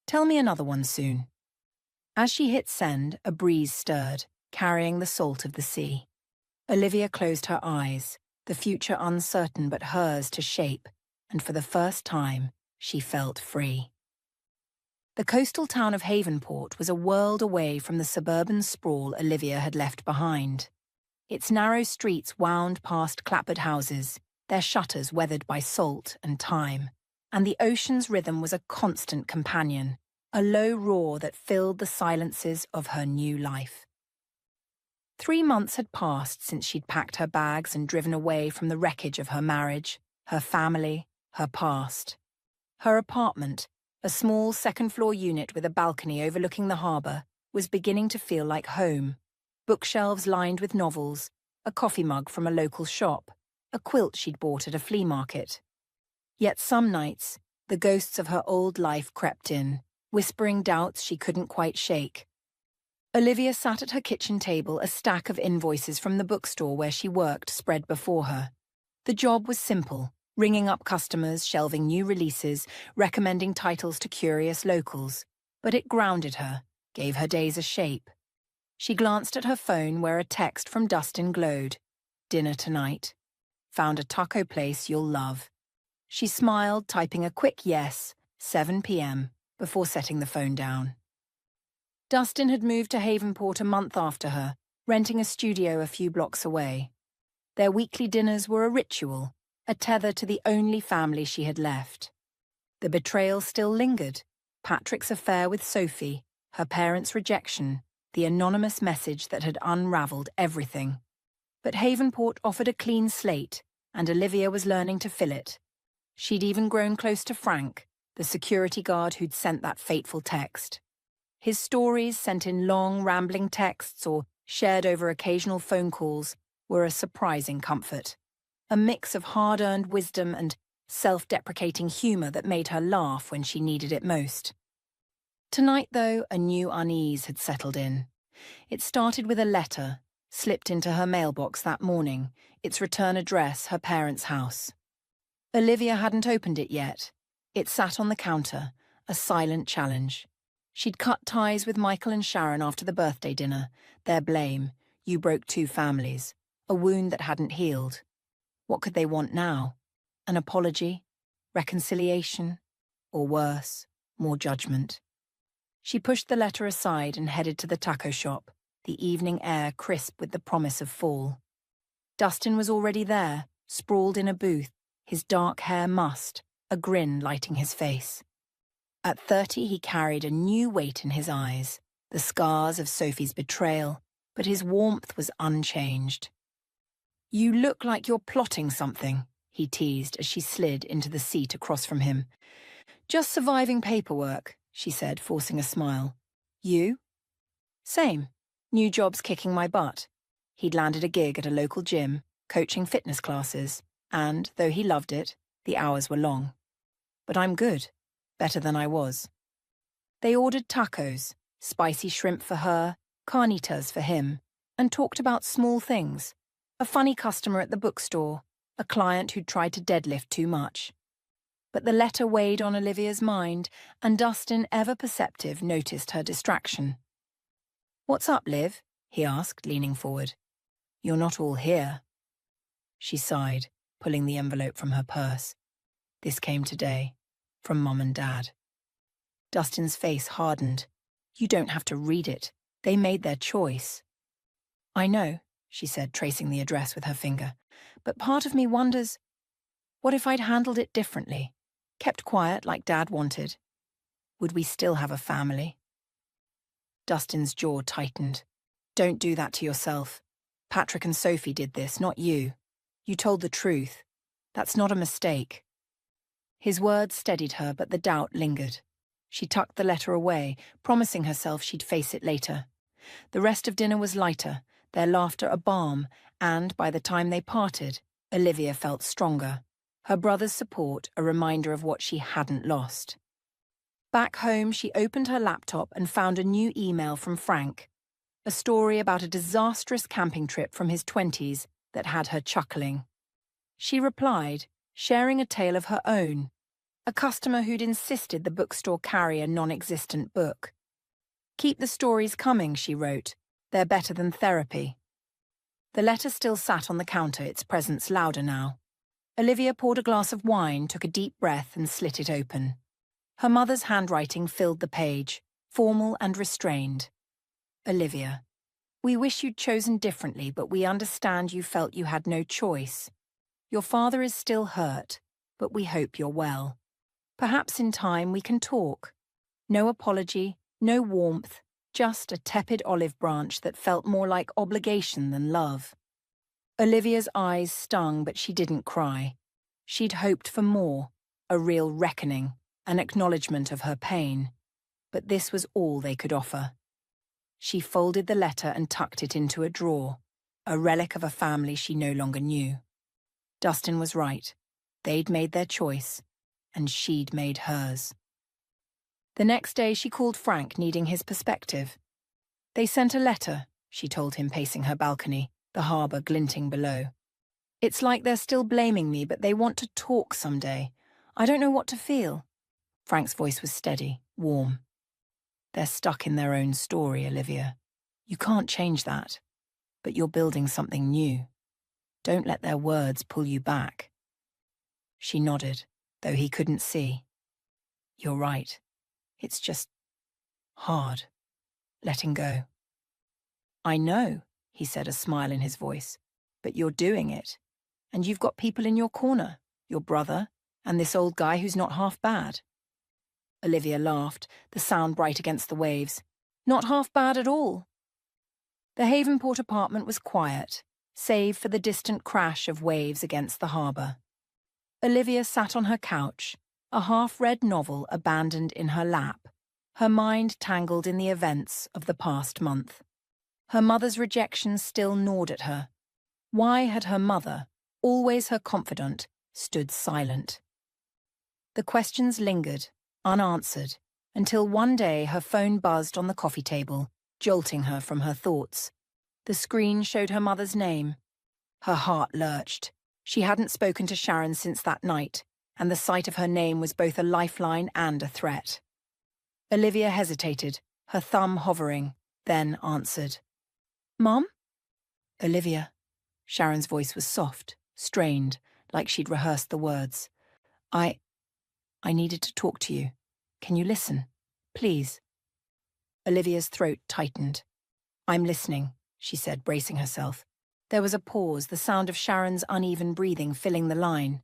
Tell me another one soon." As she hit send, a breeze stirred, carrying the salt of the sea. Olivia closed her eyes, the future uncertain but hers to shape, and for the first time, she felt free. The coastal town of Havenport was a world away from the suburban sprawl Olivia had left behind. Its narrow streets wound past clapboard houses, their shutters weathered by salt and time, and the ocean's rhythm was a constant companion, a low roar that filled the silences of her new life. 3 months had passed since she'd packed her bags and driven away from the wreckage of her marriage, her family, her past. Her apartment, a small second-floor unit with a balcony overlooking the harbour, was beginning to feel like home. Bookshelves lined with novels, a coffee mug from a local shop, a quilt she'd bought at a flea market. Yet some nights, the ghosts of her old life crept in, whispering doubts she couldn't quite shake. Olivia sat at her kitchen table, a stack of invoices from the bookstore where she worked spread before her. The job was simple, ringing up customers, shelving new releases, recommending titles to curious locals. But it grounded her, gave her days a shape. She glanced at her phone where a text from Dustin glowed. "Dinner tonight. Found a taco place you'll love." She smiled, typing a quick yes, 7 p.m., before setting the phone down. Dustin had moved to Havenport a month after her, renting a studio a few blocks away. Their weekly dinners were a ritual, a tether to the only family she had left. The betrayal still lingered, Patrick's affair with Sophie, her parents' rejection, the anonymous message that had unravelled everything. But Havenport offered a clean slate, and Olivia was learning to fill it. She'd even grown close to Frank, the security guard who'd sent that fateful text. His stories, sent in long, rambling texts or shared over occasional phone calls, were a surprising comfort. A mix of hard-earned wisdom and self-deprecating humour that made her laugh when she needed it most. Tonight, though, a new unease had settled in. It started with a letter, slipped into her mailbox that morning, its return address her parents' house. Olivia hadn't opened it yet. It sat on the counter, a silent challenge. She'd cut ties with Michael and Sharon after the birthday dinner, their blame, "You broke 2 families," a wound that hadn't healed. What could they want now? An apology? Reconciliation? Or worse, more judgment. She pushed the letter aside and headed to the taco shop, the evening air crisp with the promise of fall. Dustin was already there, sprawled in a booth, his dark hair mussed, a grin lighting his face. At 30, he carried a new weight in his eyes, the scars of Sophie's betrayal, but his warmth was unchanged. "You look like you're plotting something," he teased as she slid into the seat across from him. "Just surviving paperwork," she said, forcing a smile. "You?" "Same. New job's kicking my butt." He'd landed a gig at a local gym, coaching fitness classes, and, though he loved it, the hours were long. "But I'm good. Better than I was." They ordered tacos, spicy shrimp for her, carnitas for him, and talked about small things. A funny customer at the bookstore, a client who'd tried to deadlift too much. But the letter weighed on Olivia's mind, and Dustin, ever perceptive, noticed her distraction. "What's up, Liv?" he asked, leaning forward. "You're not all here." She sighed, pulling the envelope from her purse. This came today, from Mum and Dad. Dustin's face hardened. "You don't have to read it. They made their choice." "I know," she said, tracing the address with her finger. "But part of me wonders, what if I'd handled it differently? Kept quiet like Dad wanted? Would we still have a family?" Dustin's jaw tightened. "Don't do that to yourself. Patrick and Sophie did this, not you. You told the truth. That's not a mistake." His words steadied her, but the doubt lingered. She tucked the letter away, promising herself she'd face it later. The rest of dinner was lighter, their laughter a balm, and by the time they parted, Olivia felt stronger, her brother's support a reminder of what she hadn't lost. Back home, she opened her laptop and found a new email from Frank, a story about a disastrous camping trip from his 20s that had her chuckling. She replied, sharing a tale of her own, a customer who'd insisted the bookstore carry a non-existent book. "Keep the stories coming," she wrote. "They're better than therapy." The letter still sat on the counter, its presence louder now. Olivia poured a glass of wine, took a deep breath and slit it open. Her mother's handwriting filled the page, formal and restrained. "Olivia, we wish you'd chosen differently, but we understand you felt you had no choice. Your father is still hurt, but we hope you're well. Perhaps in time we can talk. No apology, no warmth, just a tepid olive branch that felt more like obligation than love." Olivia's eyes stung, but she didn't cry. She'd hoped for more, a real reckoning, an acknowledgement of her pain. But this was all they could offer. She folded the letter and tucked it into a drawer, a relic of a family she no longer knew. Dustin was right. They'd made their choice, and she'd made hers. The next day she called Frank, needing his perspective. "They sent a letter," she told him, pacing her balcony, the harbour glinting below. "It's like they're still blaming me, but they want to talk someday. I don't know what to feel." Frank's voice was steady, warm. "They're stuck in their own story, Olivia. You can't change that. But you're building something new. Don't let their words pull you back." She nodded, though he couldn't see. "You're right. It's just hard, letting go." "I know," he said, a smile in his voice, "but you're doing it. And you've got people in your corner, your brother, and this old guy who's not half bad." Olivia laughed, the sound bright against the waves. "Not half bad at all." The Havenport apartment was quiet, save for the distant crash of waves against the harbour. Olivia sat on her couch, a half-read novel abandoned in her lap, her mind tangled in the events of the past month. Her mother's rejection still gnawed at her. Why had her mother, always her confidant, stood silent? The questions lingered, unanswered, until one day her phone buzzed on the coffee table, jolting her from her thoughts. The screen showed her mother's name. Her heart lurched. She hadn't spoken to Sharon since that night, and the sight of her name was both a lifeline and a threat. Olivia hesitated, her thumb hovering, then answered. "Mum?" "Olivia." Sharon's voice was soft, strained, like she'd rehearsed the words. I needed to talk to you. Can you listen? Please. Olivia's throat tightened. I'm listening, she said, bracing herself. There was a pause, the sound of Sharon's uneven breathing filling the line.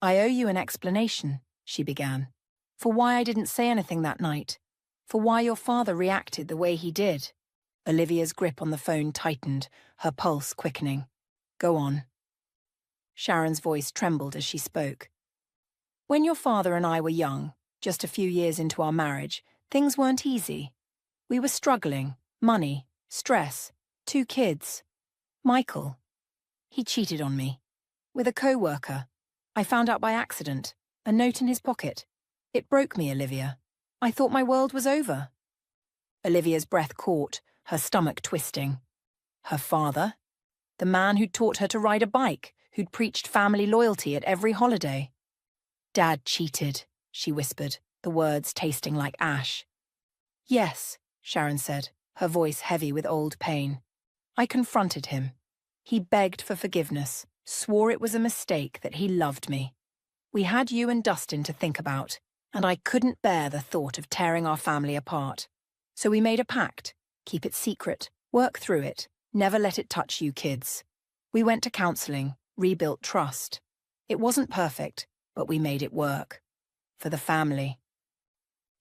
I owe you an explanation, she began, for why I didn't say anything that night, for why your father reacted the way he did. Olivia's grip on the phone tightened, her pulse quickening. Go on. Sharon's voice trembled as she spoke. When your father and I were young, just a few years into our marriage, things weren't easy. We were struggling, money, stress, 2 kids. Michael. He cheated on me. With a co-worker. I found out by accident. A note in his pocket. It broke me, Olivia. I thought my world was over. Olivia's breath caught, her stomach twisting. Her father? The man who'd taught her to ride a bike, who'd preached family loyalty at every holiday. Dad cheated, she whispered, the words tasting like ash. Yes, Sharon said, her voice heavy with old pain. I confronted him. He begged for forgiveness, swore it was a mistake, that he loved me. We had you and Dustin to think about, and I couldn't bear the thought of tearing our family apart. So we made a pact. Keep it secret, work through it, never let it touch you kids. We went to counseling, rebuilt trust. It wasn't perfect, but we made it work. For the family.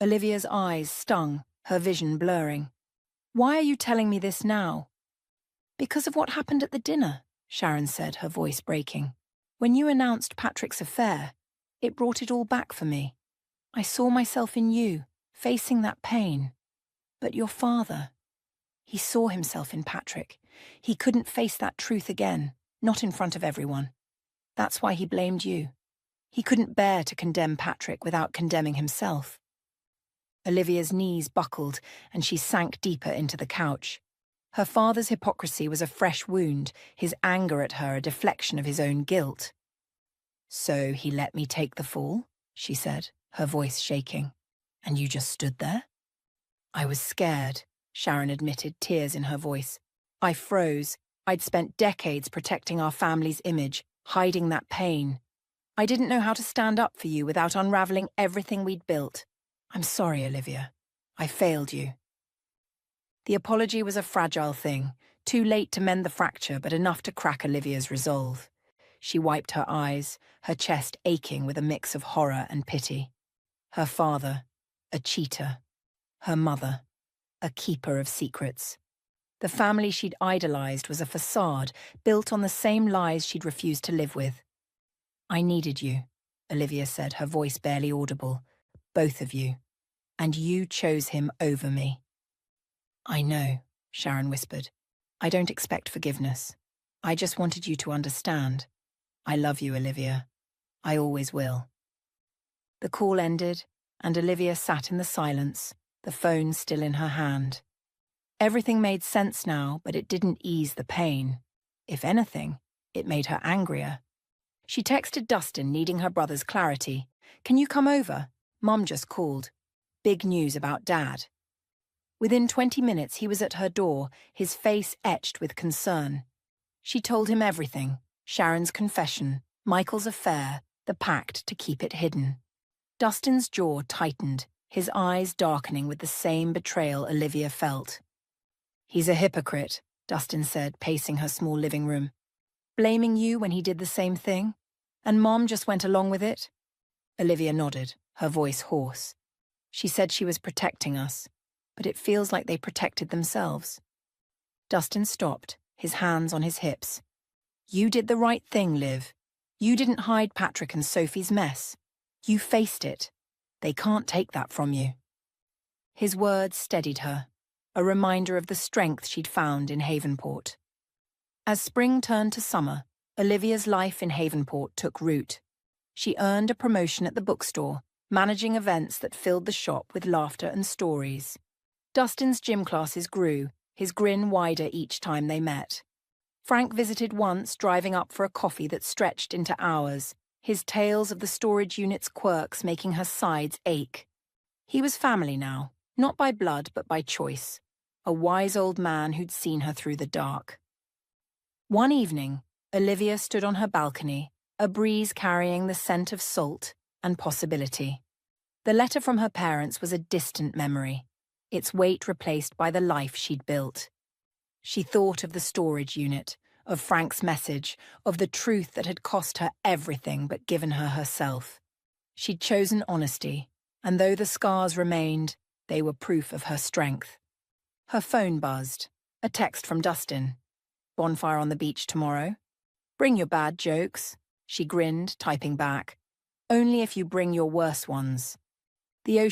Olivia's eyes stung, her vision blurring. Why are you telling me this now? Because of what happened at the dinner, Sharon said, her voice breaking. When you announced Patrick's affair, it brought it all back for me. I saw myself in you, facing that pain. But your father, he saw himself in Patrick. He couldn't face that truth again, not in front of everyone. That's why he blamed you. He couldn't bear to condemn Patrick without condemning himself. Olivia's knees buckled and she sank deeper into the couch. Her father's hypocrisy was a fresh wound, his anger at her a deflection of his own guilt. So he let me take the fall, she said, her voice shaking. And you just stood there? I was scared, Sharon admitted, tears in her voice. I froze. I'd spent decades protecting our family's image, hiding that pain. I didn't know how to stand up for you without unraveling everything we'd built. I'm sorry, Olivia. I failed you. The apology was a fragile thing, too late to mend the fracture, but enough to crack Olivia's resolve. She wiped her eyes, her chest aching with a mix of horror and pity. Her father, a cheater. Her mother, a keeper of secrets. The family she'd idolized was a facade built on the same lies she'd refused to live with. I needed you, Olivia said, her voice barely audible. Both of you. And you chose him over me. I know, Sharon whispered. I don't expect forgiveness. I just wanted you to understand. I love you, Olivia. I always will. The call ended, and Olivia sat in the silence, the phone still in her hand. Everything made sense now, but it didn't ease the pain. If anything, it made her angrier. She texted Dustin, needing her brother's clarity. Can you come over? Mum just called. Big news about Dad. Within 20 minutes, he was at her door, his face etched with concern. She told him everything. Sharon's confession, Michael's affair, the pact to keep it hidden. Dustin's jaw tightened, his eyes darkening with the same betrayal Olivia felt. He's a hypocrite, Dustin said, pacing her small living room. Blaming you when he did the same thing? And Mom just went along with it? Olivia nodded, her voice hoarse. She said she was protecting us, but it feels like they protected themselves. Dustin stopped, his hands on his hips. You did the right thing, Liv. You didn't hide Patrick and Sophie's mess. You faced it. They can't take that from you. His words steadied her, a reminder of the strength she'd found in Havenport. As spring turned to summer, Olivia's life in Havenport took root. She earned a promotion at the bookstore, managing events that filled the shop with laughter and stories. Dustin's gym classes grew, his grin wider each time they met. Frank visited once, driving up for a coffee that stretched into hours, his tales of the storage unit's quirks making her sides ache. He was family now, not by blood but by choice, a wise old man who'd seen her through the dark. One evening, Olivia stood on her balcony, a breeze carrying the scent of salt and possibility. The letter from her parents was a distant memory, its weight replaced by the life she'd built. She thought of the storage unit, of Frank's message, of the truth that had cost her everything but given her herself. She'd chosen honesty, and though the scars remained, they were proof of her strength. Her phone buzzed. A text from Dustin. "Bonfire on the beach tomorrow? Bring your bad jokes," she grinned, typing back. "Only if you bring your worse ones." The ocean